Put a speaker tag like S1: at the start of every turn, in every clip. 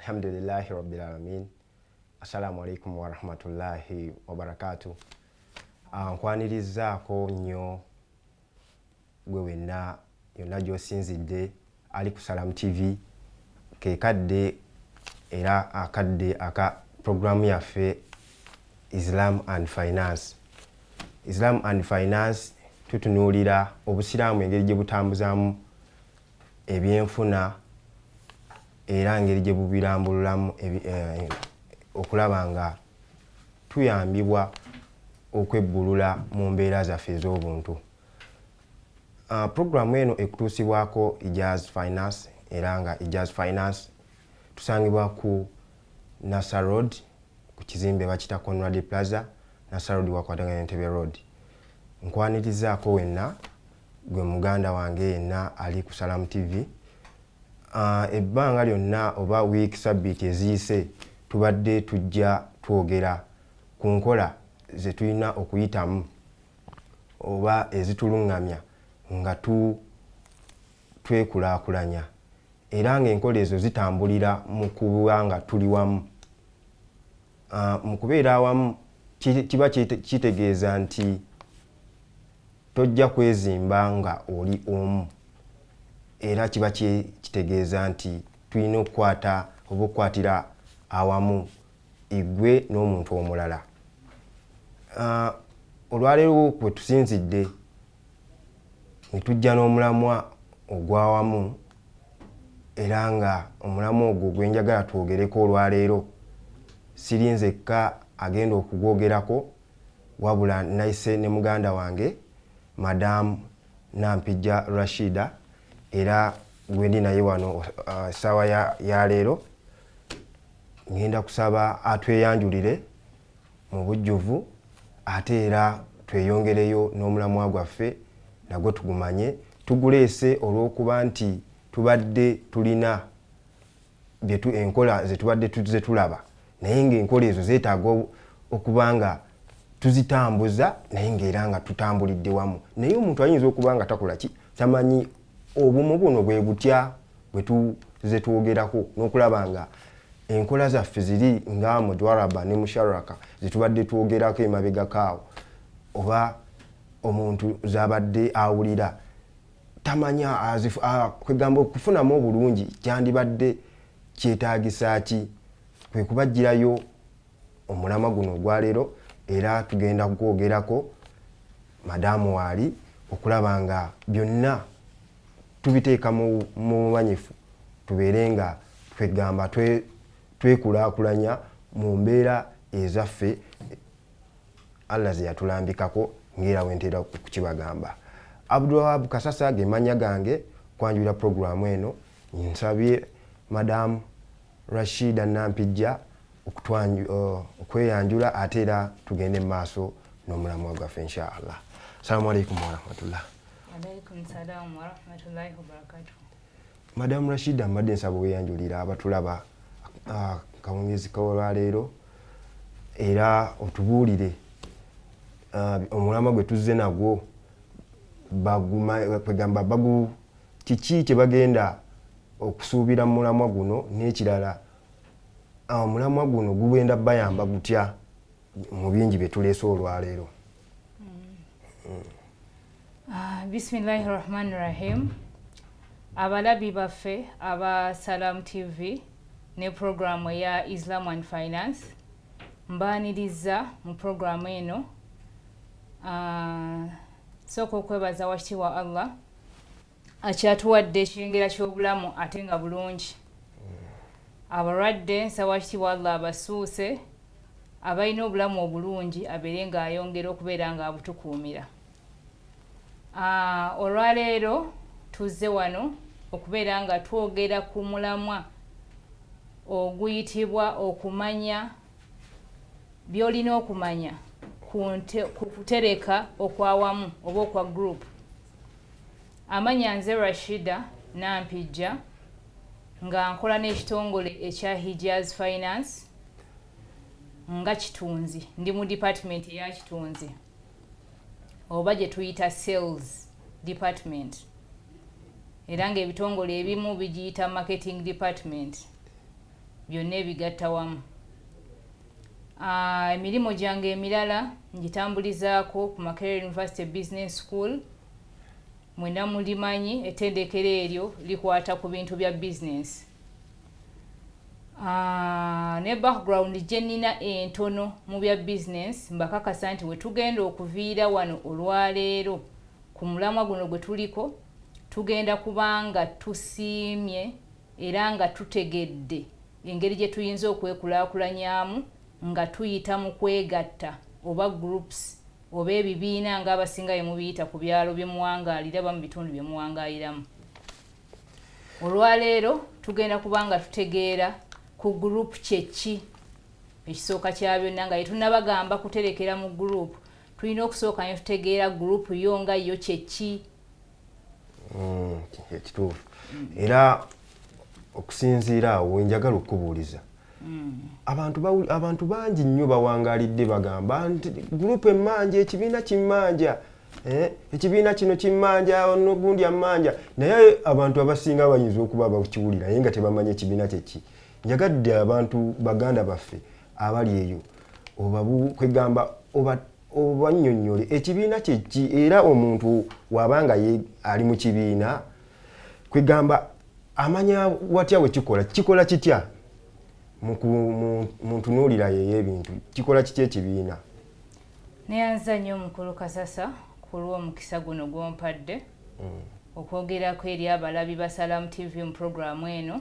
S1: Alhamdulillahi Rabbil Alamin. Assalamu alaikum wa rahmatullahi wa barakatuh. Nkwanirizaako nnyo gwe wenna yonna gy'osinzidde ali ku Salam TV ke kadde era akadde aka programu yaffe Islam and Finance. Islam and Finance tutunuulira obusiraamu engeri gye butambuzaamu ebyenfuna era ngeri gye bubirambululamu okulaba nga tuyambibwa okwebbulula mu mbeera zaffe ez'obuntu. Programu eno ekutuusibwako Ijaz Finance era nga Ijaz Finance tusangibwa ku Nasser Road ku kizimbe bakita Conrad Plaza, Nasser Road wakwataganya Entebbe Road. Nkwanirizaako wenna gwe muganda wange yenna ali ku Salam TV. Ebbanga lyonna oba wiiki sabbiiti eziyise tubadde tujja twogera ku nkola ze tulina okuyitamu oba ezitulungamya nga twekulaakulanya era ng'enkola ezo zitambulira mu kuba nga tuli wamu. Mu kubeera awamu kiba kitegeeza nti tojja kwezimba nga oli omu era kiba kitegeeza nti tulina okukwata oba okukwatira awamu igwe n'omuntu omulala. Olwaleero kwe tusinzidde ne tujja n'omulamwa ogw'awamu era nga omulamwa ogwo gwe njagala twogereko olwaleero siri nzekka agenda okugwogerako wabula nayise ne muganda wange Madamu Nampijja Rashida era gwendi naye wano essaawa ya leero. Ngenda kusaba atweyanjulire mu bujjuvu ate era tweyongereyo n'omulamwa gwaffe nagwo tugumanye tuguleese olw'okuba nti tubadde tulina enkola ze tubadde tuze tulaba naye ng'enkola ezo zeetaaga okuba nga tuzitambuza naye ng'era nga tutambulidde wamu. Naye omuntu ayinza okuba nga takola ki tamanyi obumu buno bwe butya bwe tuze twogerako n'okulaba nga enkola zaffe ziri nga mujwaraba ne musharaka zetubadde twogerako emabegakaawo oba omuntu zabadde awulira tamanya kwegamba okufunamu obulungi kyandibadde kyetaagisa ki kwe kubajjirayo omulamwa guno ogwaleero era tugenda kugwogerako madamu waali okulaba nga byonna tubiteeka mu bumanyifu tubeere nga twegamba twekulaakulanya mu mbeera ezaffe Allah ze yatulambikako ng'era wentera okukibagamba. Abdulwahab Kasasa ge mannya gange kwanjula programu eno. Nsabye Madamu Rashida Nampijja okweyanjula ate era tugende mu maaso n'omulamwa gwaffe inshallah. Assalamu alaikum wa rahmatullah.
S2: Alaikum salam wa rahmatullahi wa barakatuh.
S1: Madamu Rashida mbadde nsaba weyanjulira abatulaba kawungezi kawolwaleero era otubuulire omulamwa gwe tuzze nagwo kwegamba kiki kye bagenda okusuubira mu mulamwa guno n'ekirala omulamwa guno gugenda bayamba gutya mu bingi bye tuleese olwaleero.
S2: Bismillahir Rahmanir Rahim. Abalabi baffe aba Salam TV ne programu ya Islam and Finance mbaaniriza mu programu eno. Sooka okwebaza wakitiibwa Allah akyatuwadde ekiyengera ky'obulamu ate nga bulungi. Abalwadde nsaba wakitiibwa Allah abasuuse abalina obulamu obulungi abeere ng'ayongera okubeera ng'abutukuumira. Olwaleero tuzze wano okubeera nga twogera ku mulamwa oguyitibwa okumanya by'olina okumanya ku kutereka okwawamu oba okwa group. Amanya nze Rashida Nampijja nga nkola n'ekitongole ekya Ijaz Finance nga kitunzi ndi mu department ya kitunzi oba gye tuyita sales department era ng'ebitongole ebimu bigiyita marketing department. byonna ebigatta wamu. Emirimu gyange emirala ngitambulizaako ku Makerere University Business School. Mwena mulimanyi ettendekero eryo likwata ku bintu bya business. Ne background gye nnina entono mu bya business mbakakasa nti we tugenda okuviira wano olwaleero ku mulamwa guno gwe tuliko tugenda kubanga tusiimye era nga tutegedde engeri gye tuyinza okwekulaakulanyaamu nga tuyita mu kwegatta oba groups oba ebibiina ng'abasinga bye mubiyita ku byalo bye muwangaalira oba mu bitundu bye muwangaayiramu. Olwaleero tugenda kubanga tutegeera ku group kyeki ekisooka kya byonna nga yetunabagamba kuterekera mu group tulina okusooka ne tutegeera group yo nga yo kyeki.
S1: Ekituufu. Era okusinziira awo njagala okubuuliza abantu bangi nnyo bawangaalidde bagamba nti group emmanja ekibiina kimmanja ekibiina kino kimmanja n'ogundi ammanja naye abantu abasinga bayinza okuba bakiwulira naye nga tebamanyi ekibiina kyeki. Njagadde abantu baganda baffe abali eyo kwegamba obannyonnyole ekibiina kyeki era omuntu wabanga ali mu kibiina kwegamba amanya watya we kikola kitya mu ntunuulira yeyo ebintu kikola kiki ekibiina.
S2: Neyanza nnyo omukulu Kasasa ku lw'omukisa guno gw'ompadde okwogerako eri abalabi ba Salamu TV mu puroguramu eno.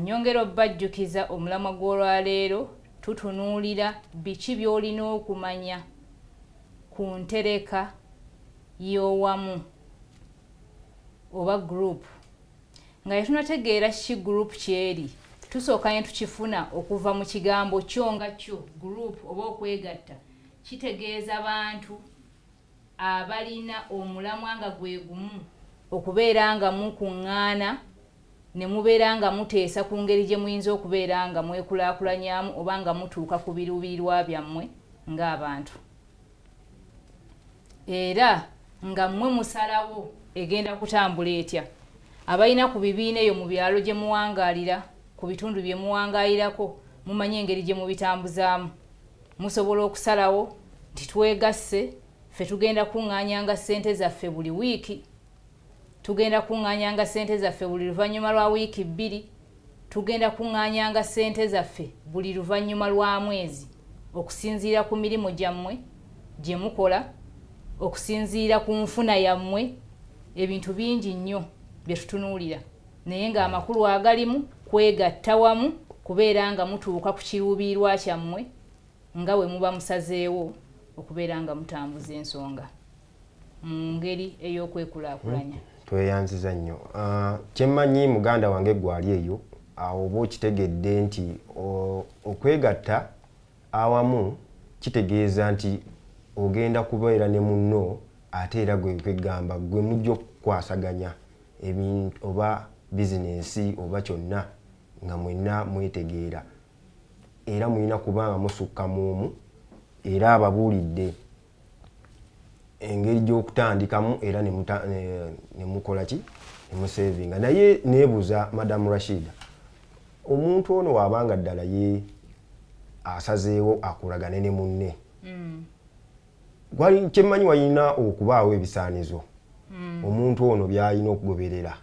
S2: Nyongera obbajjukiza omulamwa gw'olwaleero tutunuulira biki by'olina okumanya ku ntereka y'owamu oba group nga yetunategeera ki group kyeri tusooka ne tukifuna okuva mu kigambo kyo nga kyo group oba okwegatta kitegeeza bantu abalina omulamwa nga gwe gumu okubeera nga mukuŋŋaana ne mubeera nga muteesa ku ngeri gye muyinza okubeera nga mwekulaakulanyaamu oba nga mutuuka ku biruubirirwa byammwe ng'abantu. Era nga mmwe musalawo egenda kutambula etya. Abalina ku bibiina eyo mu byalo gye muwangaalira ku bitundu bye muwangaayirako mumanyi engeri gye mubitambuzaamu. Musobola okusalawo nti twegasse ffe tugenda kuŋŋaanyanga ssente zaffe buli wiiki. Tugenda kuŋŋaanyanga ssente zaffe buli luvannyuma lwa wiiki 2. Tugenda kuŋŋaanyanga ssente zaffe buli luvannyuma lwa mwezi okusinziira ku mirimu gyammwe gye mukola, okusinziira ku nfuna yammwe. Ebintu bingi nnyo bye tutunuulira naye ng'amakulu agalimu kwegatta wamu kubeera nga mutuuka ku kiruubirirwa kyammwe nga bwe muba musazeewo okubeera nga mutambuza ensonga mu ngeri ey'okwekulaakulanya.
S1: Tweyanziza nnyo. Kyemmanyi muganda wange gwali eyo awo oba okitegedde nti okwegatta awamu kitegeeza nti ogenda kubeera ne munno ate era gwe kwegamba gwe mujja okukwasaganya ebintu oba bizinensi oba kyonna nga mwenna mwetegeera era mulina kubanga musukka muumu era ababuulidde engeri gy'okutandikamu era ne mukola ki ne musevinga. Naye neebuuza Madamu Rashida, omuntu ono wabanga ddala ye asazeewo akolagane ne munne kyemmanyi walina okubaawo ebisaanizo omuntu ono by'alina okugoberera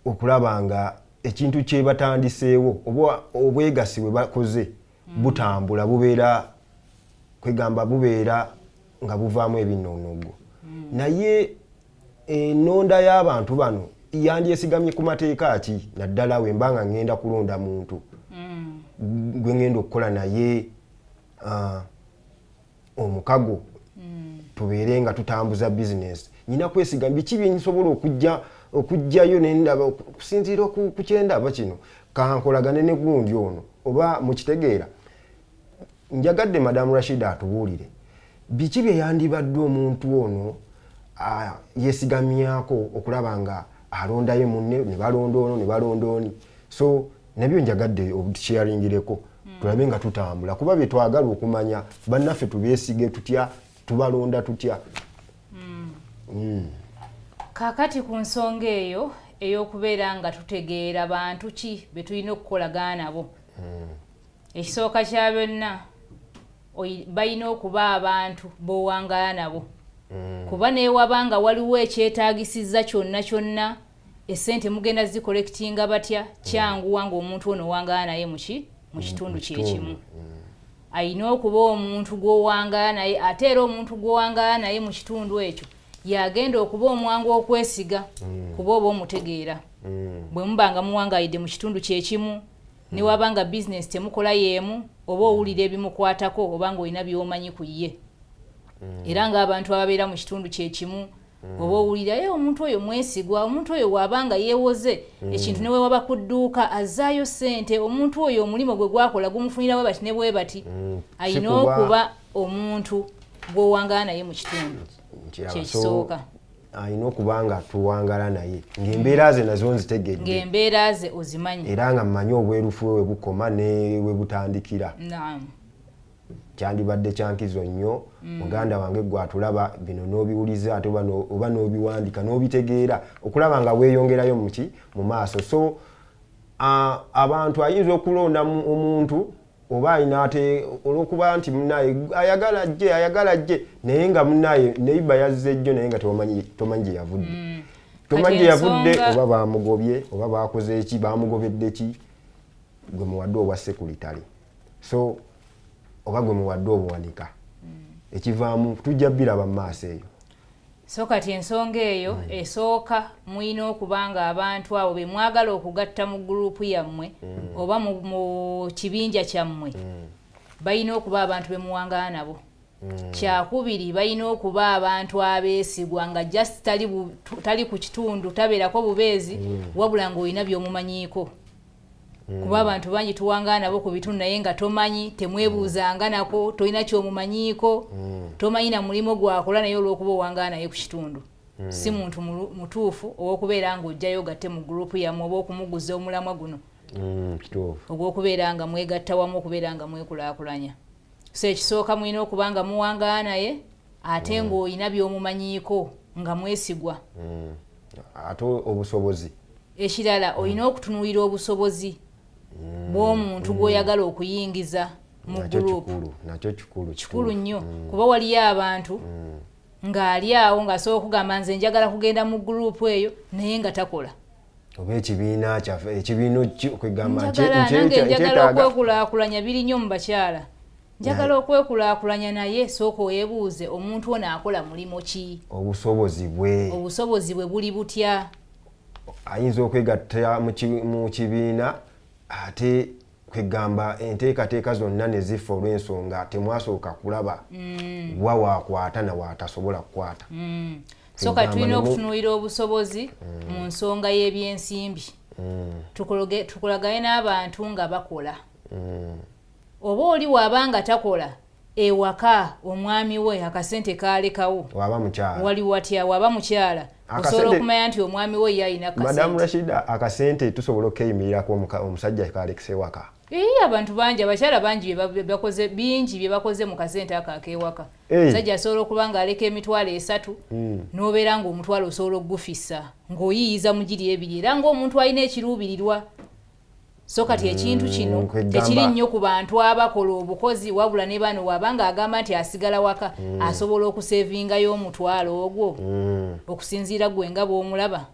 S1: okulaba nga ekintu kye batandiseewo oba obwegasi bwe bakoze butambula bubeera kwegamba bubeera nga buvaamu ebinnoonoggo. Naye ennonda y'abantu bano yandyesigamye ku mateeka ki naddala we mba nga ngenda kulonda muntu gwe ngenda okukola naye omukago tubeere nga tutambuza bizinesi. Nina kwesigamya biki bye nsobola okujjayo nendaba okusinziira ku kyendaba kino kankolagane ne gundi ono oba mukitegeera. Njagadde Madamu Rashida atubuulire biki bye yandibadde omuntu ono yesigamyako okulaba nga alondayo munne ne balonda ono ne balonda oni. So nabyo njagadde obutusharingireko tulabe nga tutambula kuba bye twagala okumanya bannaffe tubeesige tutya tubalonda tutya.
S2: Kakati ku nsonga eyo ey'okubeera nga tutegeera bantu ki be tulina okukolagana nabo. Ekisooka kya byonna balina okuba abantu b'owangaala nabo. Kuba neewaba nga waliwo ekyetaagisizza kyonna essente mugenda zikolekitinga batya kyanguwa ng'omuntu ono owangaala naye mu kitundu kyekimu. Ayina okuba omuntu gw'owangaala naye ate era omuntu gw'owangaala naye mu kitundu ekyo yagenda okuba omwangu okwesiga kuba oba omutegeera. Bwe mubanga muwangayidde mu kitundu kyekimu ne wabanga bizinesi temukola yeemu oba owulira ebimukwatako oba ng'olina by'omanyi ku ye. Era ng'abantu ababeera mu kitundu kyekimu oba owulira omuntu oyo mwesigwa, omuntu oyo wabanga yeewoze ekintu ne wewaba ku dduuka azaayo ssente, omuntu oyo omulimo gwe gwakola gumufunira bwe bati ne bwe bati. Ayina okuba omuntu gw'owangaala naye mu kitundu kyekisooka.
S1: Ayina okuba nga tuwangaala naye ng'embeera ze nazo nzitegedde,
S2: ng'embeera ze ozimanyi
S1: era nga mmanyi obwerufu we bukoma ne we butandikira. Kyandibadde kyankizo nnyo muganda wange gwatulaba bino n'obiwuliza ate oba n'obiwandika n'obitegeera okulaba nga weeyongerayo mu maaso. So abantu ayinza okulonda omuntu oba ayina ate olw'okuba nti munnaye ayagala jje naye nga munnaye neiba yazze jjo naye nga tomanyi gye yavudde. Tomanyi gye yavudde oba bamugobye oba bakoze eki bamugobedde ki gwe muwadde obwa sekuritale. So oba gwe muwadde obuwanika ekivaamu tujja biraba mu maaso eyo.
S2: So kati ensonga eyo esooka mulina okuba nga abantu abo be mwagala okugatta mu gurupu yammwe oba mu kibinja kyammwe balina okuba abantu be muwangaala nabo. Kyakubiri balina okuba abantu abeesigwa nga just tali ku kitundu tabeerako bubeezi wabula ng'olina by'omumanyiiko. Kuba abantu bangi tuwangaala nabo ku bitundu naye nga tomanyi, temwebuuzanga nako, tolina ky'omumanyiiko, tomanyi na mulimo gwakola naye olw'okuba owangaala naye ku kitundu. Si muntu mutuufu ow'okubeera ng'ojjayo gatte mu gurupu yammwe oba okumuguza omulamwa guno ogw'okubeera nga mwegatta wamu okubeera nga mwekulaakulanya. So ekisooka mulina okuba nga muwangaala naye ate ng'olina by'omumanyiiko nga mwesigwa.
S1: Ate obusobozi.
S2: Ekirala olina okutunuulira obusobozi bw'omuntu gw'oyagala okuyingiza mu gurupu.
S1: Nakyo
S2: kikulu nnyo kuba waliyo abantu ng'ali awo ng'asobola okugamba nze njagala kugenda mu gurupu eyo naye nga takola.
S1: Oba ekibiina kyaffe ekibiina kwegamba
S2: njagala okwekulaakulanya biri nnyo mu bakyala. Njagala okwekulaakulanya naye sooka weebuuze omuntu ono akola mulimo ki?
S1: Obusobozi bwe
S2: buli butya?
S1: Ayinza okwegatta mu kibiina ate kwegamba enteekateeka zonna ne zifa olw'ensonga temwasooka kulaba wa waakwata na waatasobola kukwata.
S2: So kati tulina okutunuulira obusobozi mu nsonga y'ebyensimbi. Tukolagane n'abantu nga bakola. Oba oli wabanga takola ewaka omwami we akasente kaalekawo wali watya waba mukyala osobola okumanya nti omwami we yalina akasente.
S1: Madamu Rashida akasente tusobola okeyimirirako omusajja kaalekise waka.
S2: Abantu bangi abakyala bangi bye bakoze mu kasente ako ak'ewaka. Omusajja asobola okuba ng'aleka emitwalo 3 n'obeera ng'omutwalo osobola okugufissa ng'oyiyiza mu giri ebiri era ng'omuntu alina ekiruubirirwa. So kati ekintu kino tekiri nnyo ku bantu abakola obukozi wabula ne bano wabanga agamba nti asigala waka asobola okusevingayo omutwalo ogwo okusinziira gwe nga bw'omulaba.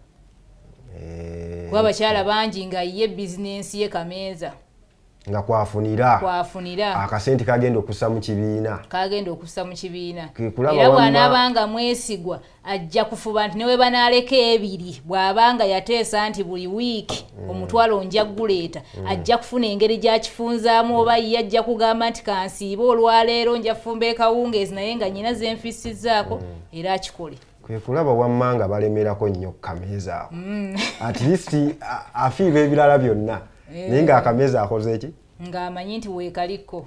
S2: Kuba abakyala bangi nga ye bizinensi ye kameeza
S1: nga kwafunira akasente kagenda okussa mu kibiina.
S2: Era bw'anaabanga mwesigwa ajja kufuba nti newe banaaleka ebiri bw'abanga yateesa nti buli wiiki omutwalo nja guleeta ajja kufuna engeri gy'akifunzaamu oba ye ajja kugamba nti kansiiba olwaleero nja kufumba ekawungeezi naye nga nnyina ze nfissizzaako era akikole.
S1: Kwe kulaba wamma nga balemerako nnyo ku kameeza ako. At least afiirwa ebirala byonna. Naye nga akameeza akoze ki?
S2: Ng'amanyi nti weekaliko.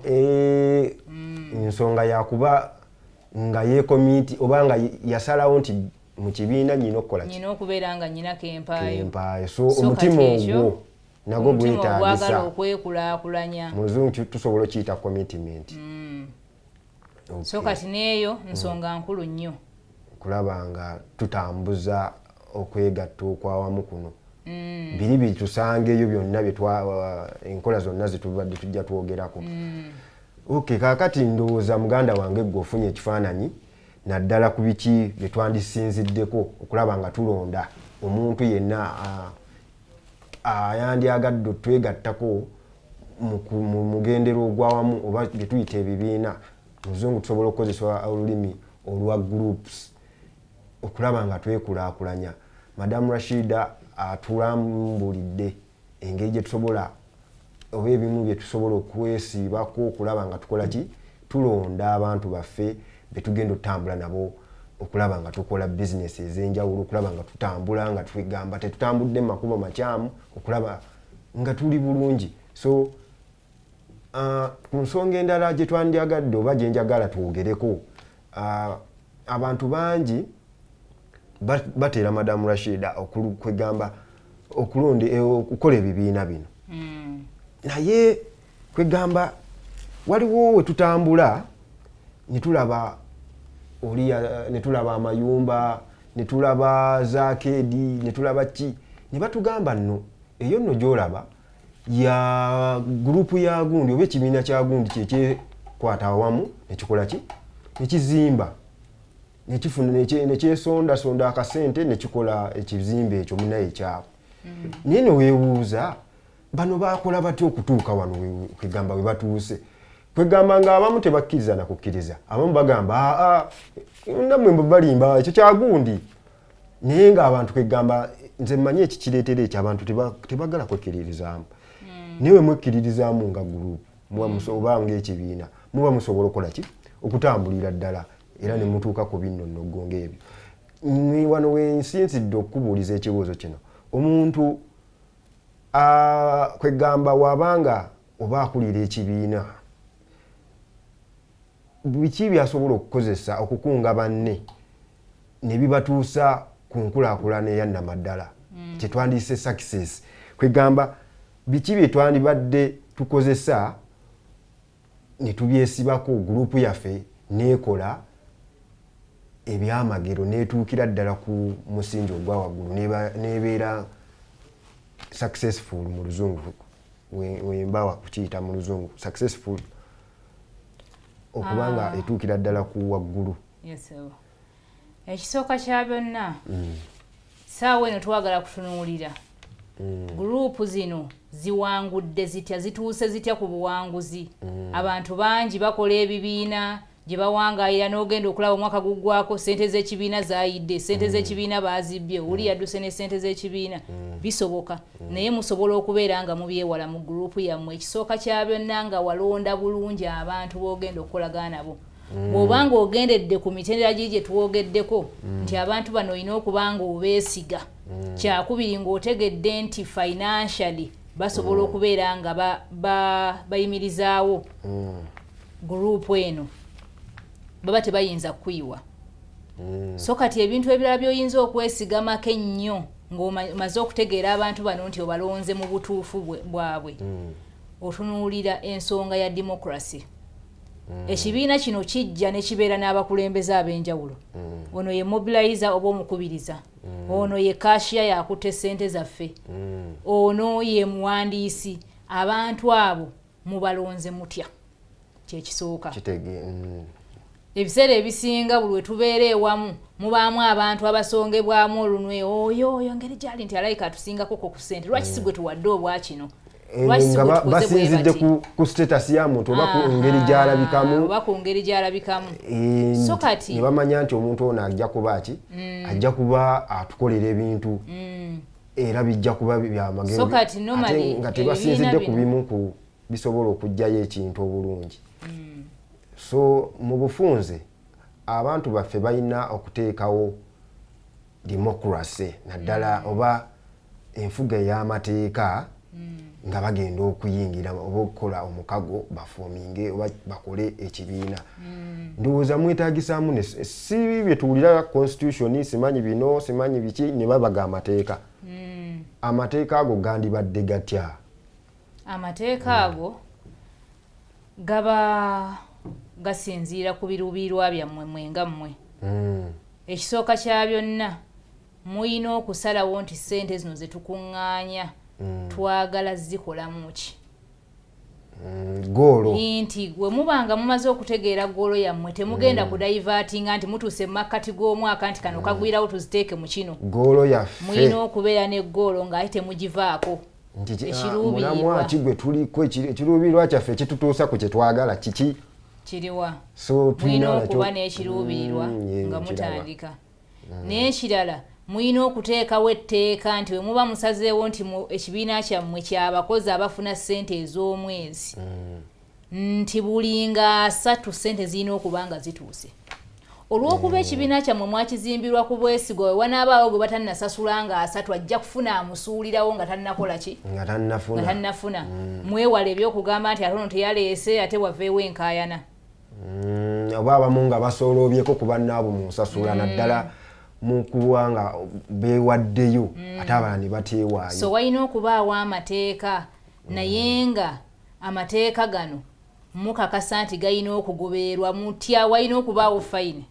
S1: Ensonga yakuba nga yeekomiti oba nga yasalawo nti mu kibiina nnina okukola ki?
S2: Nnina okubeera nga nnina kempaayo.
S1: So omutima ogwo nagwo gwetaagisa.
S2: Ogwagala okwekulaakulanya.
S1: Mu Luzungu tusobola okiyita commitment.
S2: So kati n'eyo nsonga nkulu nnyo.
S1: Kulaba nga tutambuza okwegatta okwawamu kuno biri bitusangeeyo byonna enkola zonna zetubadde tujja twogerako. Okay, kaakati ndowooza muganda wange gwe ofunye ekifaananyi naddala ku biki bye twandisinziddeko okulaba nga tulonda omuntu yenna yandyagadde twegattako mu mugendero ogwawamu oba bye tuyita ebibiina mu luzungu tusobola okukozesa olulimi olwa groups okulaba nga twekulaakulanya. Madamu Rashida atulambulidde engeri gye tusobola oba ebimu bye tusobola okwesiibako okulaba nga tukola ki tulonda abantu baffe be tugenda otambula nabo okulaba nga tukola bizinesi ez'enjawulo okulaba nga tutambula nga twegamba tetutambudde mu makubo makyamu okulaba nga tuli bulungi. So ku nsonga endala gye twandyagadde oba gye njagala twogereko, abantu bangi bateera Madamu Rashida kwegamba okukola ebibiina bino. Naye kwegamba waliwo we tutambula ne tulaba amayumba, ne tulaba zaakedi, ne tulaba ki, ne batugamba nno eyo nno gy'olaba ya gurupu ya gundi oba ekibiina kya gundi kyekyekwata awamu nekikola ki nekizimba nekyesondasonda akasente nekikola ekizimbe ekyo munaye kyabo. Naye ne weebuuza bano bakola batya okutuuka wano kwegamba we batuuse. Kwegamba nga abamu tebakkiriza na kukkiriza, abamu bagamba nammwe mbe balimba ekyo kya gundi. Naye ng'abantu kwegamba nze mmanyi ekikireetera ekyo abantu tebagala kwekkiririzaamu. Niwe mwekkiririzaamu nga gurupu oba ng'ekibiina muba musobola okukola ki okutambulira ddala era ne mutuuka ku binnonogo ng'ebyo. Wano wensinzidde okubuuliza ekibuuzo kino, omuntu kwegamba wabanga oba akulira ekibiina biki byasobola okukozesa okukunga banne ne bibatuusa ku nkulaakulana eyannamaddala kyetwandiyise success. Kwegamba biki bye twandibadde tukozesa ne tubyesibako gurupu yaffe neekola ebyamagero neetuukira ddala ku musingi ogwa waggulu neebeera successful mu luzungu wembawa kukiyita mu luzungu successful okubanga etuukira ddala ku waggulu.
S2: Ekisooka kya byonna saawa eno twagala kutunuulira gurupu zino ziwangudde zitya, zituuse zitya ku buwanguzi. Abantu bangi bakola ebibiina gye bawangaayira n'ogenda okulaba omwaka guggwako sente z'ekibiina zaayidde, sente z'ekibiina baazibbye, oli yadduse ne sente z'ekibiina. Bisoboka, naye musobola okubeera nga mubyewala mu gurupu yammwe. Ekisooka kya byonna nga walonda bulungi abantu b'ogenda okukolagana nabo. Bw'obanga ogendedde ku mitendera gye twogeddeko nti abantu bano olina okuba nga obeesiga. Kyakubiri ng'otegedde nti financially basobola okubeera nga bayimirizaawo gurupu eno, baba tebayinza kuyiwa. So kati ebintu ebirala by'oyinza okwesigamako ennyo ng'omaze okutegeera abantu bano nti obalonze mu butuufu bwabwe, otunuulira ensonga ya democracy. Ekibiina kino kijja ne kibeera n'abakulembeze ab'enjawulo. Ono ye mobilizer oba omukubiriza, ono ye kashiya yakutte ssente zaffe, ono ye muwandiisi. Abantu abo mubalonze mutya? Kyekisooka. Ebiseera ebisinga buli we tubeera ewamu mubaamu abantu abasongebwamu olunwe, oyo ngeri gyali nti alayika atusingako ku ssente, lwaki si gwe tuwadde obwa kino?
S1: Nga basinzidde ku status ya muntu oba ku ngeri gy'alabikamu
S2: oba ku ngeri gy'alabikamu. So kati
S1: ne bamanya nti omuntu ono ajja kuba ki ajja kuba atukolera ebintu era bijja kuba byamagero.
S2: So kati normally
S1: nga tebasinzidde ku bimu ku bisobola okugjayo ekintu obulungi. So mu bufunze abantu baffe balina okuteekawo democracy naddala oba enfuga ey'amateeka nga bagenda okuyingira oba okukola omukago bafuminge oba bakole ekibiina. Ndowooza mwetaagisaamu si bye tuwulira constitution simanyi bino simanyi biki ne babaga amateeka. Amateeka ago gandibadde gatya?
S2: Amateeka ago gaba gasinziira ku biruubirirwa byammwe mwenga mmwe. Ekisooka kya byonna muyina okusalawo nti ssente zino ze tukuŋŋaanya twagala zikolamu ki
S1: goolo
S2: nti bwe mubanga mumaze okutegeera goolo yammwe temugenda kudaivatinga nti mutuuse mu makkati g'omwaka nti kano kagwirawo tuziteeke mu kino
S1: goolo yaffe
S2: muyina okubeera ne goolo ng'ate temugivaako
S1: mulamwa ki gwe tuliko ekiruubirirwa kyaffe ekitutuusa ku kye twagala kiki
S2: kiriwa
S1: so
S2: muyina okuba n'ekiruubirirwa nga mutandika n'ekirala muyina okuteekawo etteeka nti bwe muba musazeewo nti ekibiina kyammwe ky'abakozi abafuna ssente ez'omwezi nti buli nga 3 ssente zirina okuba nga zituuse olw'okuba ekibiina kyammwe mwakizimbirwa ku bwesigo we wanaabaawo gwe batannasasula nga 3 ajja kufuna amusuulirawo nga tannakola ki
S1: nga tannafuna
S2: mwewala ebyokugamba nti ate ono teyaleese ate waveewo enkaayana
S1: oba abamu nga basoolobyeko ku bannaabo mu nsasula naddala mu kuba nga beewaddeyo ate abalala ne bateewaayo
S2: so walina okubaawo amateeka naye nga amateeka gano mukakasa nti galina okugobererwa mutya walina okubaawo fayini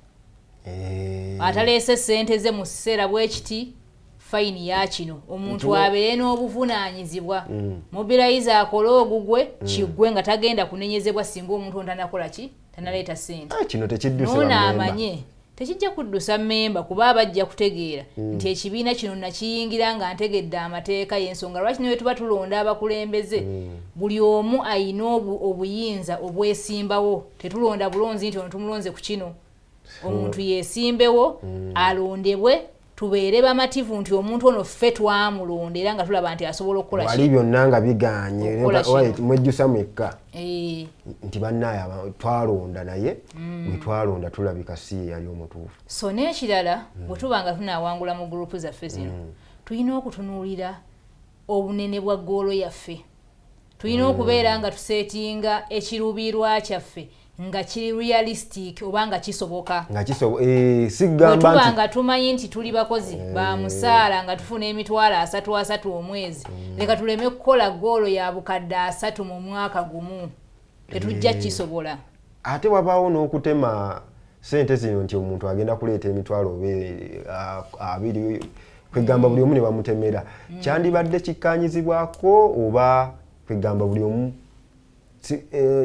S2: ataleese ssente ze mu kiseera bwekiti fayini ya kino omuntu abeere n'obuvunaanyizibwa mobilize akole ogugwe kiggwe nga tagenda kunenyezebwa singa omuntu ono tanakola ki tanaleeta ssente
S1: kino tekidduse
S2: noono amanye tekijja kuddusa mmemba kuba bajja kutegeera nti ekibiina kino nakiyingira nga ntegedde amateeka y'ensonga lwaki ne bwe tuba tulonda abakulembeze buli omu ayina obuyinza obwesimbawo tetulonda bulonzi nti ono tumulonze ku kino omuntu yeesimbewo alondebwe tubeere bamativu nti omuntu ono ffe twamulonda era nga tulaba nti asobola okukola
S1: wali byonna nga biganye mwejjusa mwekka nti bannaye twalonda naye bwe twalonda tulabika si yali omutuufu
S2: so n'ekirala bwe tuba nga tunaawangula mu gurupu zaffe zino tulina okutunuulira obunene bwa goolo yaffe tulina okubeera nga tuseetinga ekiruubirirwa kyaffe nga kiri realistic oba nga kisoboka sigamba nga tumanyi nti tuli bakozi ba musaala nga tufuna emitwalo 3 omwezi leka tuleme kukola goolo ya bukadde 3 mu mwaka gumu tetujja kisobola
S1: ate wabaawo n'okutema ssente zino nti omuntu agenda kuleeta emitwalo 2 kwegamba buli omu ne bamutemera kyandibadde kikkaanyizibwako oba kwegamba buli omu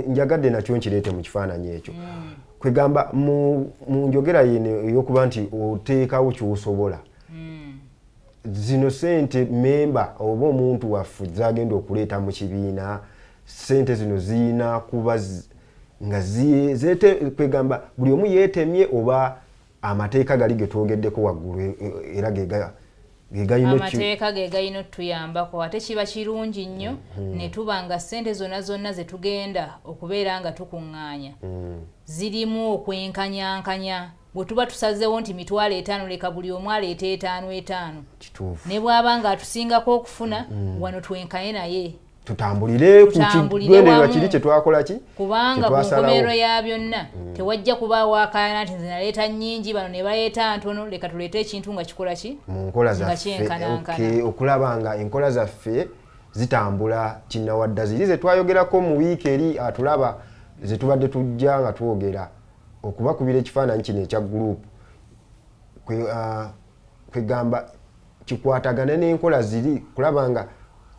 S1: njagadde nakyo nkireete mu kifaananyi ekyo kwegamba mu njogera yene ey'okuba nti oteekawo ky'osobola zino ssente memba oba omuntu waffe zagenda okuleeta mu kibiina ssente zino ziyina kuba nga kwegamba buli omu yeetemye oba amateeka gali ge twogeddeko waggulu era
S2: amateeka ge galina otuyambako ate kiba kirungi nnyo ne tuba nga ssente zonna ze tugenda okubeera nga tukuŋŋaanya zirimu okwenkanyankanya bwe tuba tusazeewo nti mitwalo 5 leka buli omu aleeta 5 ne bw'aba nga atusingako okufuna wano twenkanye naye
S1: tutambulire ku kigendererwa kiri kye twakola ki
S2: kubanga ku nkomerero ya byonna tewajja kubaawo akaayana nti nze naleeta nnyingi bano ne baleeta ntono leka tuleete ekintu nga kikola ki
S1: mu nkola zaffe okulaba nga enkola zaffe zitambula kinnawadda ziri ze twayogerako mu wiiki eri atulaba ze tubadde tujja nga twogera okubakubira ekifaananyi kino ekya gurupu kwegamba kikwatagane n'enkola ziri kulaba nga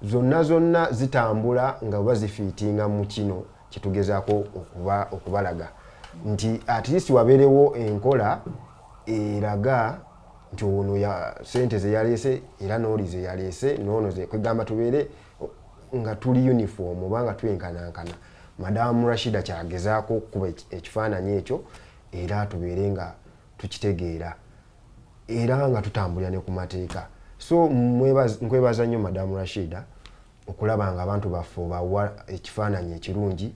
S1: zonna zitambula nga oba zifiitinga mu kino kyetugezaako okubalaga nti at least wabeerewo enkola eraga nti ono ya ssente ze yaleese era n'oli ze yaleese n'ono ze kwegamba tubeere nga tuli uniform oba nga twenkanankana Madamu Rashida kyagezaako okuba ekifaananyi ekyo era tubeere nga tukitegeera era nga tutambulira ne ku mateeka so nkwebaza nnyo Madamu Rashida okulaba nga abantu baffe obawa ekifaananyi ekirungi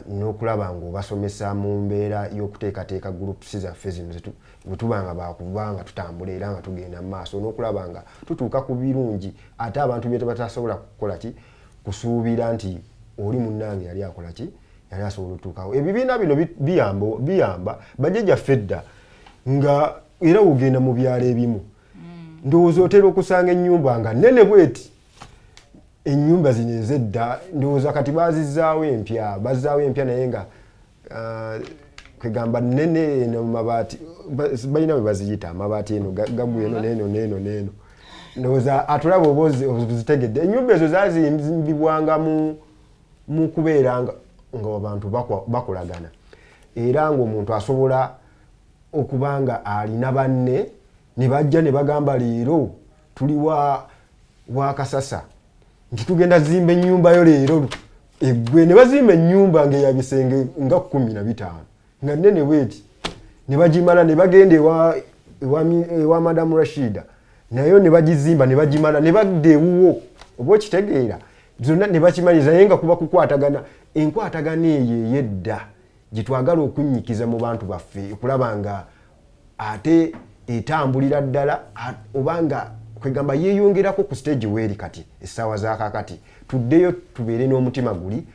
S1: n'okulaba nga obasomesa mu mbeera y'okuteekateeka gurupusi zaffe zino bwe tuba nga bakuba nga tutambula era nga tugenda mu maaso n'okulaba nga tutuuka ku birungi ate abantu bye batasobola kukola ki kusuubira nti oli munnange yali akola ki yali asobola otuukawo ebibiina bino biyamba bajjajjaffe edda nga era ogenda mu byalo ebimu ndowooza otera okusanga ennyumba nga nnene bweti ennyumba zino ez'edda ndowooza kati bazizaawo empya naye nga kwegamba nene eno mabaati balina bwe baziyita amabaati eno gaggwa eno neno ndowooza atulaba oba ozitegedde. Ennyumba ezo zaazimbibwanga mu kubeera nga abantu bakolagana era ng'omuntu asobola okuba nga alina banne ne bajja ne bagamba leero tuli wa Kasasa nti tugenda zimba ennyumba yo leero eggwe ne bazimba ennyumba ng'eya bisenge nga 15 nga nnene bweti ne bagimala ne bagenda ewa Madamu Rashida nayo ne bagizimba ne bagimala ne badda ewuwo oba okitegeera zonna ne bakimaliza naye nga kuba kukwatagana enkwatagana eyo ey'edda gye twagala okunnyikiza mu bantu baffe okulaba nga ate etambulira ddala obanga kwegamba yeeyongerako ku stage weeri kati essaawa zaakakati tuddeyo tubeere n'omutima guli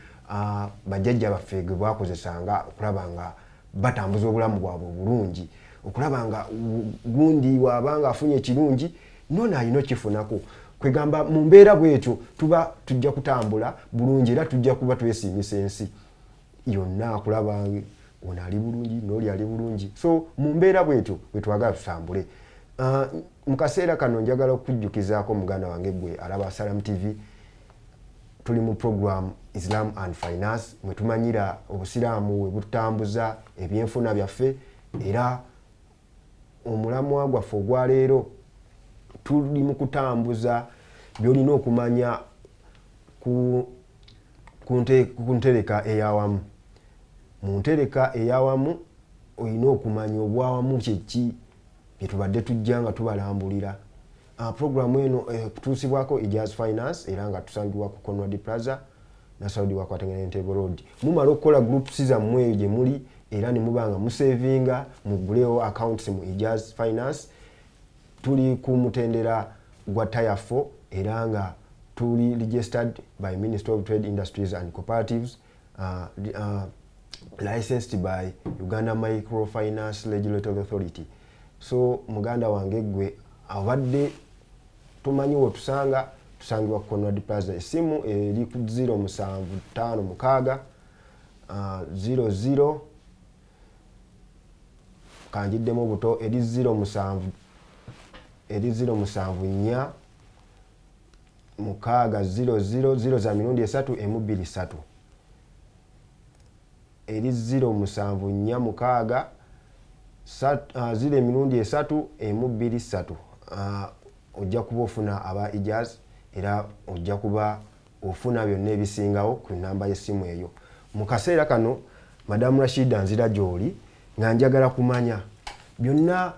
S1: bajjajja baffe gwe bakozesanga okulaba nga batambuza obulamu bwabwe obulungi okulaba nga gundi waabanga afunye ekirungi nona alina okifunako kwegamba mu mbeera bwetyo tuba tujja kutambula bulungi era tujja kuba twesiimisa ensi yonna akulaba ono ali bulungi n'oli ali bulungi so mu mbeera bwetyo bwetwagala tutambule. Mu kaseera kano njagala okujjukizaako muganda wange gwe alaba Salam TV tuli mu program Islam and Finance mwe tumanyira obusiraamu we butambuza ebyenfuna byaffe era omulamwa gwaffe ogwa leero tuli mu kutambuza byolina okumanya ku ntereka ey'awamu. Mu ntereka ey'awamu olina okumanya obwawamu kyeki bye tubadde tujja nga tubalambulira. Programu eno kutuusibwako Ijaz Finance era nga tusangibwa ku Conrad Plaza nasawudibwa kwa Tanganyika Road. Mumala okukola groups zammwe eyo gye muli era ne muba nga musevinga mugulewo accounts mu Ijaz Finance. Tuli ku mutendera gwa Tayafo era nga tuli registered by Ministry of Trade Industries and Cooperatives, licensed by Uganda Microfinance Regulatory Authority. So muganda wange gwe abadde tumanyi wo tusangibwa ku Conrad Plaza. Esimu eri ku 0756 00 kanjiddemu obuto eri 07 4 mukaaga 00 za mirundi 3 M23 eri 07 mukaaga 0 mirundi 3 M23 ojja kuba ofuna aba Ijaz era ojja kuba ofuna byonna ebisingawo ku namba y'essimu eyo. Mu kaseera kano Madamu Rashida nzira gy'oli nga njagala kumanya byonna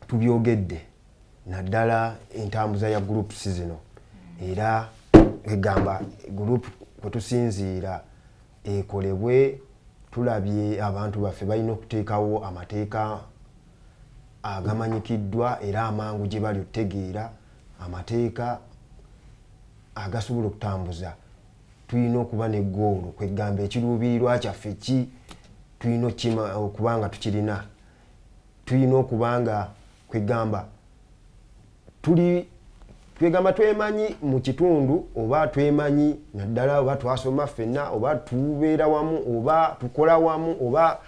S1: tubyogedde naddala entambuza ya groups zino era egamba group kwe tusinziira ekolebwe tulabye abantu baffe balina okuteekawo amateeka agamanyikiddwa era amangu gye bali otegeera amateeka agasobola okutambuza. Tulina okuba ne ggoolo kwegamba ekiruubirirwa kyaffe ki tulina okuba nga tukirina. Tulina okuba nga kwegamba twegamba twemanyi mu kitundu oba twemanyi naddala oba twasoma ffenna oba tubeera wamu oba tukola wamu oba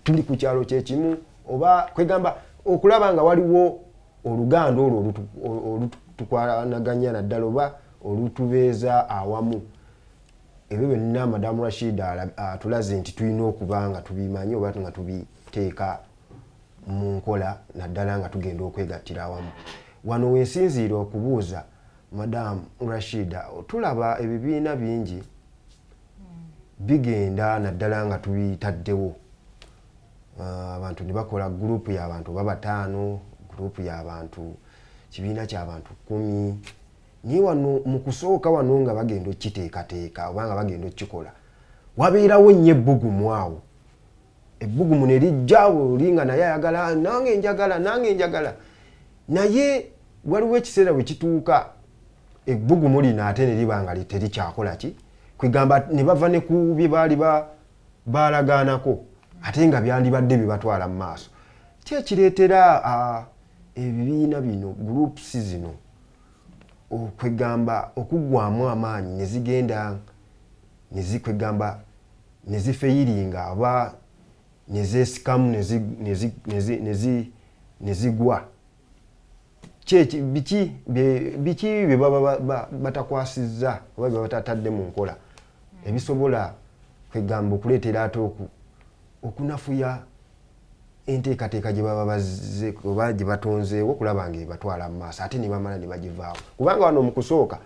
S1: tuli ku kyalo kyekimu oba kwegamba okulaba nga waliwo oluganda olwo olutukwanaganya naddala oba olutubeeza awamu. Ebyo byonna Madamu Rashida atulaze nti tulina okuba nga tubimanyi oba nga tubiteeka mu nkola naddala nga tugenda okwegattira awamu. Wano wensinziira okubuuza Madamu Rashida tulaba ebibiina bingi bigenda naddala nga tubitaddewo abantu ne bakola gurupu y'abantu oba 5 gurupu y'abantu kibiina ky'abantu 10 naye wano mu kusooka wano nga bagenda okiteekateeka oba nga bagenda okikola wabeerawo nnyo ebbugumu awo. Ebbugumu ne lijja olinga naye ayagala nange njagala naye waliwo ekiseera bwe kituuka ebbugumu lino ate ne liba nga terikyakola ki kwegamba ne bava ne ku bye baali balagaanako ate nga byandibadde bibatwala mu maaso. Kyekireetera ebibiina bino groups zino okwegamba okuggwamu amaanyi ne zigenda ne zikwegamba ne zifeyiringa oba nezesikamu nezigwa biki bye baba batakwasizza oba bye batatadde mu nkola ebisobola kwegamba okuleetera ate okunafuya enteekateeka gye baba bazze oba gye batonzeewo okulaba nga ebatwala mu maaso ate ne bamala ne bagivaawo kubanga wano mu kusooka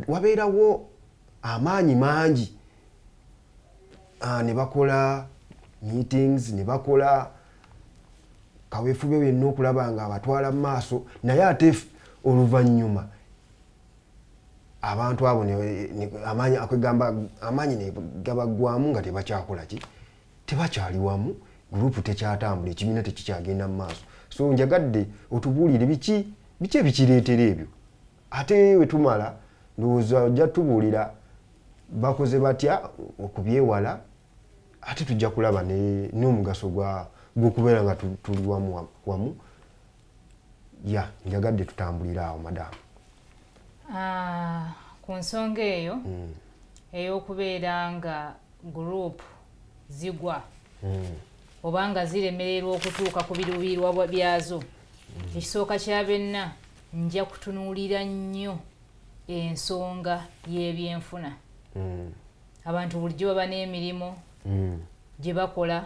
S1: wabeerawo amaanyi mangi ne bakola meetings ne bakola kaweefube wenna okulaba nga abatwala mu maaso naye ate oluvannyuma abantu abo amaanyi ne gabaggwamu nga tebakyakola ki tebakyali wamu gurupu tekyatambula ekibiina tekikyagenda mu maaso so njagadde otubuulire biki ebikireetera ebyo ate we tumala ndowooza ojja tubuulira bakoze batya okubyewala ate tujja kulaba n'omugaso gw'okubeera nga tuli wamu ya njagadde tutambulire awo madamu.
S2: Ku nsonga eyo ey'okubeera nga gurupu zigwa oba nga ziremererwa okutuuka ku biruubirirwa byazo ekisooka kya benna nja kutunuulira nnyo ensonga y'ebyenfuna. Abantu bulijjo baba n'emirimu gye bakola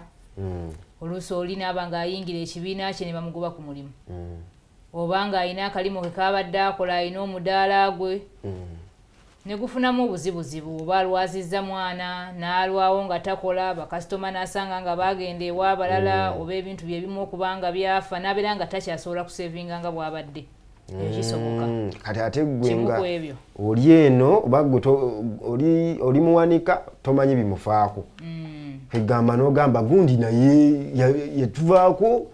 S2: oluusi oli naaba ng'ayingira ekibiina kye ne bamugoba ku mulimu oba ng'alina akalimo ke kaabadde akola alina omudaala gwe ne gufunamu obuzibuzibu oba alwazizza mwana n'alwawo nga takola bakasitoma n'asanga nga bagenda ewa abalala oba ebintu bye bimu okuba nga byafa n'abeera nga takyasobola kusevinga nga bw'abadde ekyo kisoboka
S1: kati ate gwe nga oli eno oba oli muwanika tomanyi bimufaako egamba n'ogamba gundi naye yetuvaako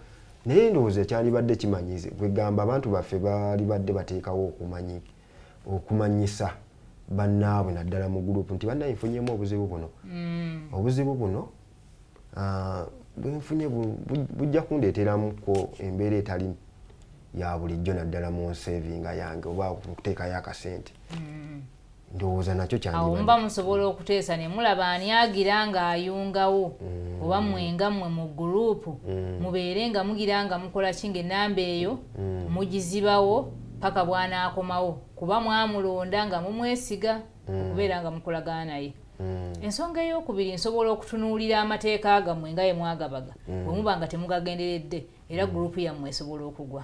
S1: naye ndowooza ekyalibadde kimanyize kwegamba abantu baffe balibadde bateekawo okumanyisa bannaabwe naddala mu gurupu nti bannaye nfunyemu obuzibu buno obuzibu buno bwenfunye bujja kundeeteramuko embeera etali ya bulijjo naddala mu nsevinga yange oba okuteekayo akasente ndowooza nakyo
S2: awo mba musobola okuteesa ne mulaba ani agira ng'ayungawo oba mwenga mmwe mu gurupu mubeere nga mugira nga mukola kinga ennamba eyo mugizibawo paka bw'anaakomawo kuba mwamulonda nga mumwesiga okubeera nga mukolagana naye. Ensonga ey'okubiri nsobola okutunuulira amateeka gammwe nga ye mwagabaga bwe muba nga temugagenderedde era gurupu yammwe esobola okugwa.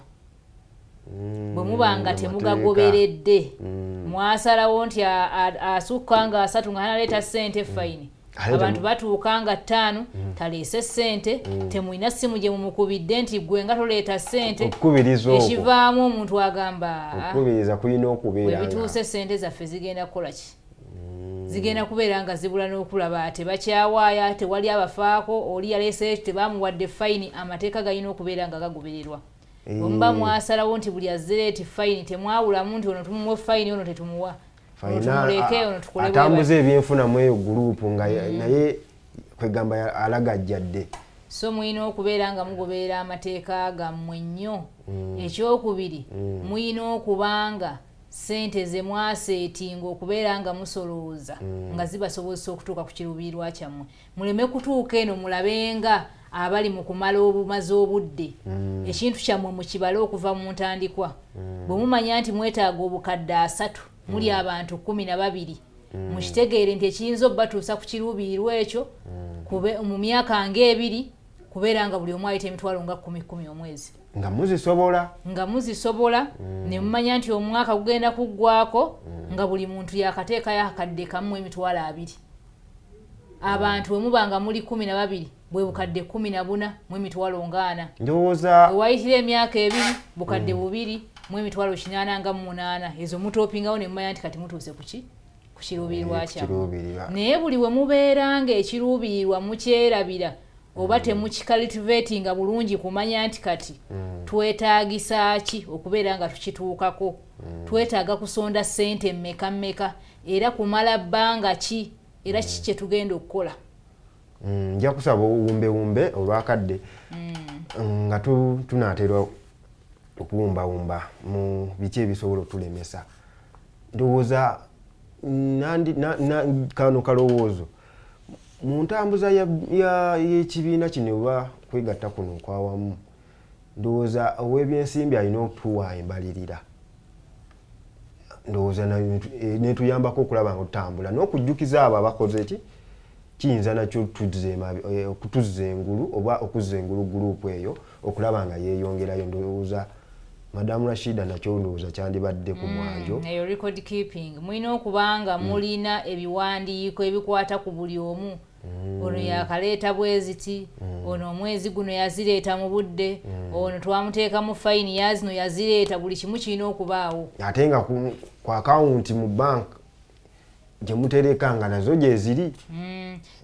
S2: Bwe muba nga temugagoberedde mwasalawo nti asukka nga 3 nga analeeta ssente fayini abantu batuuka nga 5 taleese ssente temulina ssimu gye mumukubidde nti gwe nga toleeta ssente ekivaamu omuntu agamba
S1: okukubiriza kulina okubeera
S2: bwe bituuse ssente zaffe zigenda kukola ki zigenda kubeera nga zibula n'okulaba tebakyawaayo tewali abafaako oli yaleese tebamuwadde fayini amateeka galina okubeera nga gagobererwa. Mba mwasalawo nti buli azireeti fayini temwawulamu nti ono tumuwe fayini ono tetumuwa tumuleke ono tukole
S1: atambuza ebyenfuna mu eyo gurupu nga naye kwegamba alagajjadde
S2: so muyina okubeera nga mugoberera amateeka gammwe nnyo. Ekyokubiri muyina okubanga ssente ze mwaseetinga okubeera nga musolooza nga zibasobozesa okutuuka ku kiruubirirwa kyammwe muleme kutuuka eno mulabenga abali mu kumala obumaze obudde ekintu kyammwe mukibale okuva mu ntandikwa bwe mumanya nti mwetaaga obukadde 3 muli abantu 12 mukitegeere nti ekiyinza obbatuusa ku kiruubirirwa ekyo mu myaka nga 2 kubeera nga buli omu ayita emitwalo nga 10 omwezi nga muzisobola ne mumanya nti omwaka gugenda kuggwako nga buli muntu yakateekayo akadde kamu emitwalo 2 abantu bwe muba nga muli 12 bwe bukadde 14 mu emitwalo 40
S1: ndowooza
S2: wayitira emyaka 2 bukadde 2 mu emitwalo 88 ezo mutoopingawo ne mumanya nti kati mutuuse ku kiruubirirwa kyammwe naye buli we mubeera nga ekiruubirirwa mukyerabira oba temukikalitivatinga bulungi kumanya nti kati twetaagisa ki okubeera nga tukituukako twetaaga kusonda ssente mmeka era kumala bbanga ki era kiki kye tugenda okukola.
S1: Nja kusaba obuwumbewumbe olwakadde nga tunaatera okuwumbawumba mu biki ebisobola otulemesa. Ndowooza kano kalowoozo mu ntambuza y'ekibiina kino oba kwegatta kuno Kw'awamu ndowooza ow'ebyensimbi alina okutuwa embalirira ndowooza netuyambako okulaba nga tutambula n'okujjukiza abo abakoze ki kiyinza nakyo okutuzza engulu oba okuzza engulu gurupu eyo okulaba nga yeeyongerayo ndowooza Madamu Rashida nakyo ndowooza kyandibadde ku mwanjo
S2: eyo record keeping mulina okubanga mulina ebiwandiiko ebikwata ku buli omu ono yakaleeta bweziti ono omwezi guno yazireeta mu budde ono twamuteeka mu fayini yazino yazireeta buli kimu kirina okubaawo
S1: ate nga ku akawunti mu bank gye mutereka nga nazo gye ziri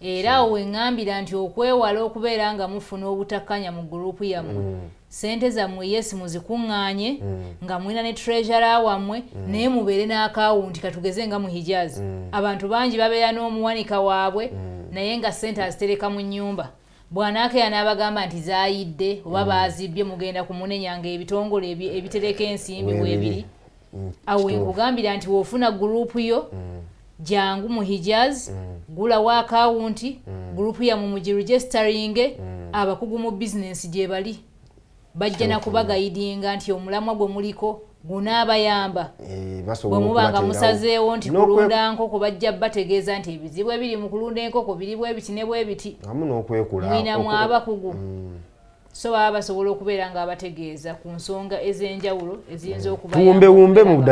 S2: era awo weŋŋambira nti okwewala okubeera nga mufuna obutakkanya mu gurupu yammwe sente zammwe yesi muzikuŋŋaanye nga mulina ne treasurer wammwe naye mubeere n'akawunti katugeze nga mu Hijazi abantu bangi babeera n'omuwanika waabwe naye nga sente azitereka mu nnyumba bw'anaakeera n'abagamba nti zaayidde oba baazibbye mugenda kumunenyanga ebitongole ebitereka ensimbi bwebiri awo nkugambira nti woofuna gurupu yo jangu mu Hijazi gulawo akawunti gurupu yammwe mugiregisteringe abakugu mu bizinensi gye bali bajja nakubagayidinga nti omulamwa gwe muliko gunaabayamba bwe muba nga musazeewo nti kulunda nkoko bajja bategeeza nti ebizibu ebiri mu kulunda enkoko biri bwe biti ne bwe biti mwinamu abakugu so baba basobola okubeera nga abategeeza ku nsonga ez'enjawulo eziyinza
S1: okubayamba mu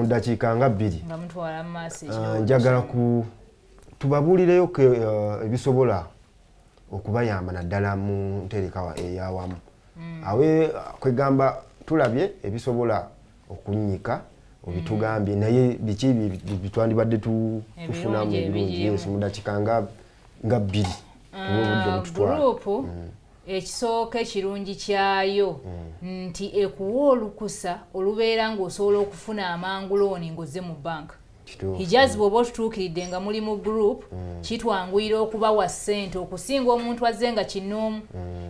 S1: ddakiika nga 2
S2: nga mutwala mu maaso
S1: njagala tubabuulireyo ebisobola okubayamba naddala mu ntereka ey'awamu awe kwegamba tulabye ebisobola okunnyika obitugambye naye biki bitwandibadde tufunamu ebirungi mu ddakiika nga 2
S2: gurupu ekisooka ekirungi kyayo nti ekuwa olukusa olubeera ng'osobola okufuna amangulooni ng'ozze mu banka Hijazi bw'oba otutuukiridde nga muli mu gurupu kitwanguyira okubawa ssente okusinga omuntu azze nga kinnoomu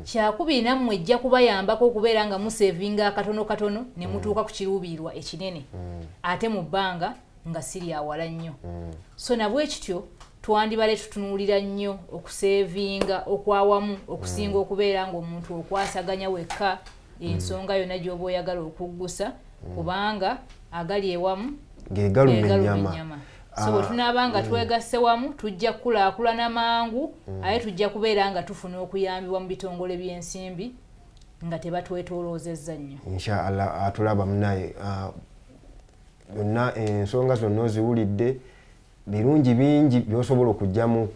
S2: kyakubiri nammwe ejja kubayambako okubeera nga musevinga akatono katono ne mutuuka ku kiruubirirwa ekinene ate mu bbanga nga siri awala nnyo so nabwe kityo twandibale tutunuulira nnyo okusevinga okwawamu okusinga okubeera ng'omuntu okwasaganya wekka ensonga yonna gy'oba oyagala okuggusa kubanga agali ewamu
S1: gegaluma ennyama
S2: so bwe tunaaba nga twegasse wamu tujja kukulaakulana mangu aye tujja kubeera nga tufuna okuyambibwa mu bitongole by'ensimbi nga tebatwetooloozezza nnyo
S1: inshallah atulaba munaye byonna ensonga zonna oziwulidde birungi bingi by'osobola okujjamu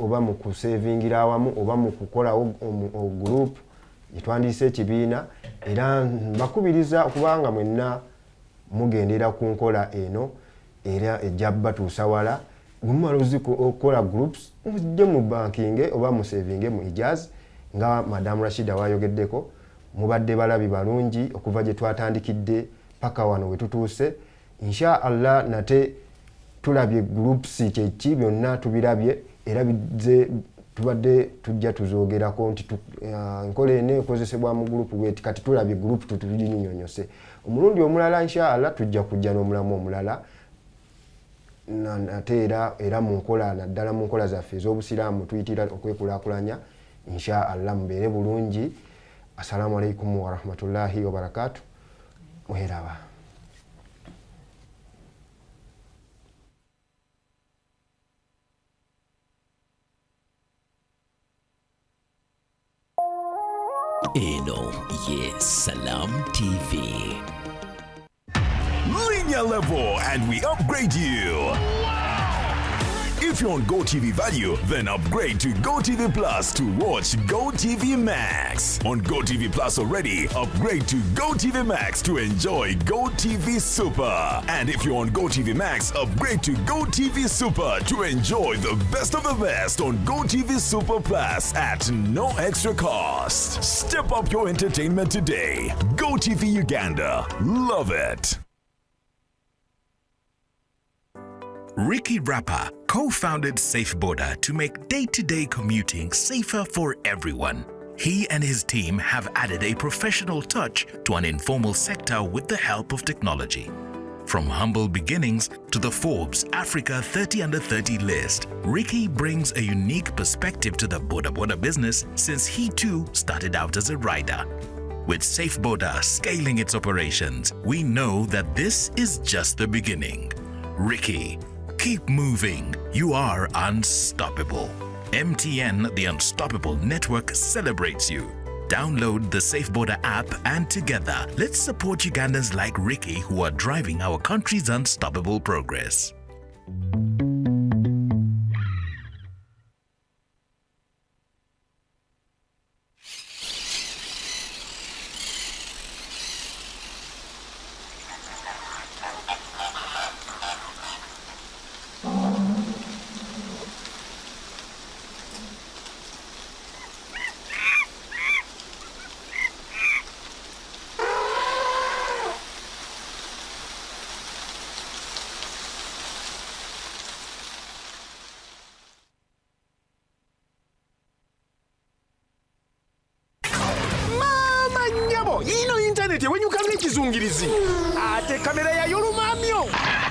S1: oba mu kusevingira awamu oba mu kukolawo gurupu gyetwandiise ekibiina era mbakubiriza okubanga mwenna mugendera ku nkola eno era ejja batuusa wala mumala okukola groups mujje mu banking oba mu saving mu Hijazi nga Madamu Rashida wayogeddeko mubadde balabi balungi okuva gye twatandikidde paka wano we tutuuse inshallah nate tulabye groups kyeki byonna tubirabye era bizze tubadde tujja tuzoogerako nti nkola eno ekozesebwa mu gurupu bweti kati tulabye gurupu tutubinyonyose omulundi omulala inshallah tujja kujja n'omulamu omulala ate era mu nkola naddala mu nkola zaffe ez'obusiraamu tuyitira okwekulaakulanya inshallah mubeere bulungi. Assalamu alaikum wa rahmatullahi wa barakatuh. Muheraba.
S3: Eno ye Salam TV.
S4: Linear level and we upgrade you. If you're on GoTV Value, then upgrade to GoTV Plus to watch GoTV Max. On GoTV Plus already, upgrade to GoTV Max to enjoy GoTV Super. And if you're on GoTV Max, upgrade to GoTV Super to enjoy the best of the best on GoTV Super Plus at no extra cost. Step up your entertainment today. GoTV Uganda. Love it.
S5: Ricky Rapper co-founded Safe Border to make day-to-day commuting safer for everyone. He and his team have added a professional touch to an informal sector with the help of technology. From humble beginnings to the Forbes Africa 30 Under 30 list, Ricky brings a unique perspective to the boda business since he too started out as a rider. With Safe Boda scaling its operations, we know that this is just the beginning. Ricky, keep moving. You are unstoppable. MTN, the Unstoppable Network, celebrates you. Download the Safe Boda app and together, let's support Ugandans like Ricky who are driving our country's unstoppable progress.
S6: Ino internet wenyukanga ekizungirizi ate kamera yayo lumamyo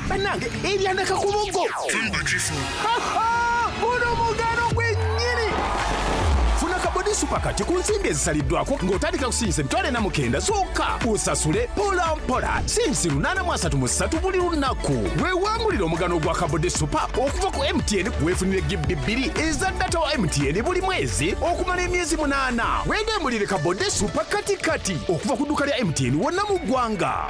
S6: bannange eryandaka ku buggo buno mugano gwennyini. Funa kabodi supakati ku nsimbi ezisaliddwako ng'otandika kusinyisa emitwalo 49 zokka osasule mpola mpola sinsi 833 buli lunaku. Weewangulira omugano gwa kabodi supa okuva ku MTN weefunire GB 2 eza data wa MTN buli mwezi okumala emyezi 8. Weegambulire kabodi supa kati okuva ku dduuka lya MTN wonna mu ggwanga.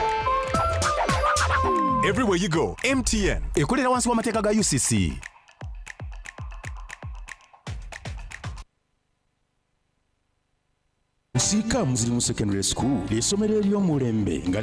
S6: Everywhere you go, MTN ekolera wansi w'amateeka ga UCC. Nsika Muslim Secondary School, ly'essomero ery'omulembe nga